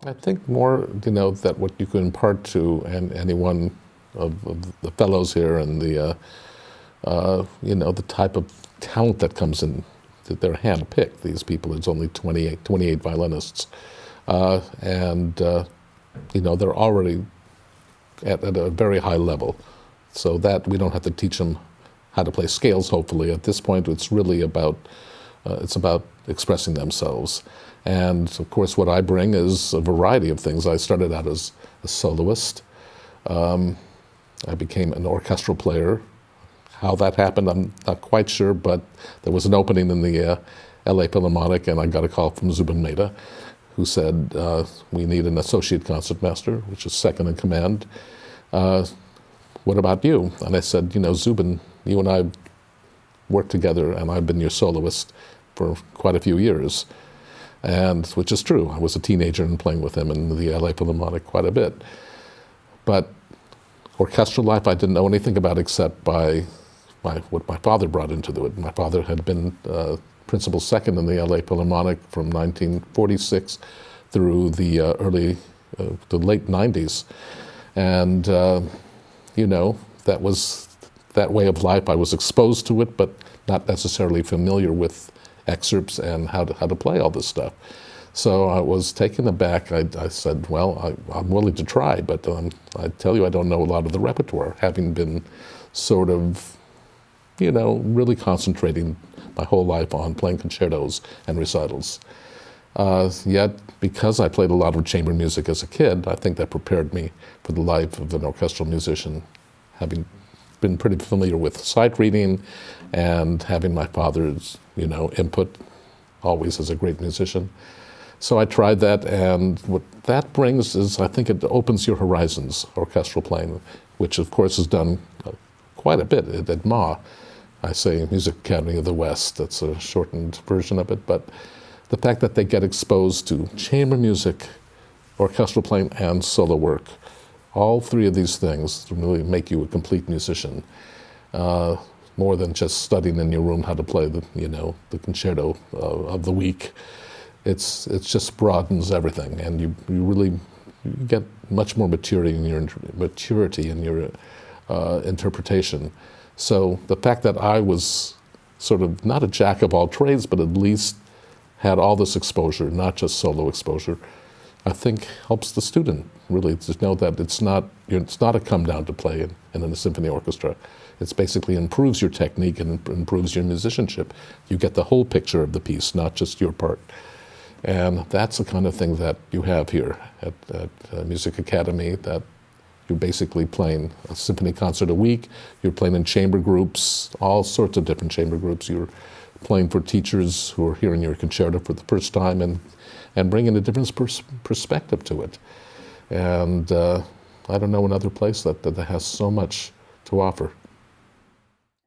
I think more, that what you can impart to anyone of the fellows here and the type of talent that comes in, that they're hand-picked. These people, there's only 28 violinists. They're already at a very high level. So that we don't have to teach them how to play scales, hopefully. At this point, it's really about expressing themselves. And of course, what I bring is a variety of things. I started out as a soloist. I became an orchestral player. How that happened, I'm not quite sure, but there was an opening in the LA Philharmonic, and I got a call from Zubin Mehta, who said, we need an associate concertmaster, which is second in command. What about you? And I said, Zubin, you and I worked together, and I've been your soloist for quite a few years. And which is true. I was a teenager and playing with him in the LA Philharmonic quite a bit. But orchestral life I didn't know anything about except by what my father brought into it. My father had been principal second in the LA Philharmonic from 1946 through the late 90s. And, that way of life. I was exposed to it, but not necessarily familiar with excerpts and how to play all this stuff. So I was taken aback. I said, well, I'm willing to try, but I tell you, I don't know a lot of the repertoire, having been sort of, really concentrating my whole life on playing concertos and recitals. Yet, because I played a lot of chamber music as a kid, I think that prepared me for the life of an orchestral musician, having been pretty familiar with sight reading and having my father's, input always as a great musician. So I tried that, and what that brings is, I think it opens your horizons, orchestral playing, which of course is done quite a bit at MA. I say Music Academy of the West, that's a shortened version of it, but the fact that they get exposed to chamber music, orchestral playing, and solo work, all three of these things really make you a complete musician, more than just studying in your room how to play the concerto of the week. It's just broadens everything, and you really get much more maturity in your interpretation. So the fact that I was sort of not a jack of all trades, but at least had all this exposure, not just solo exposure, I think helps the student really to know that it's not a come down to play in a symphony orchestra. It's basically improves your technique and improves your musicianship. You get the whole picture of the piece, not just your part. And that's the kind of thing that you have here at Music Academy, that you're basically playing a symphony concert a week, you're playing in chamber groups, all sorts of different chamber groups. You're playing for teachers who are hearing your concerto for the first time and bringing a different perspective to it. And I don't know another place that has so much to offer.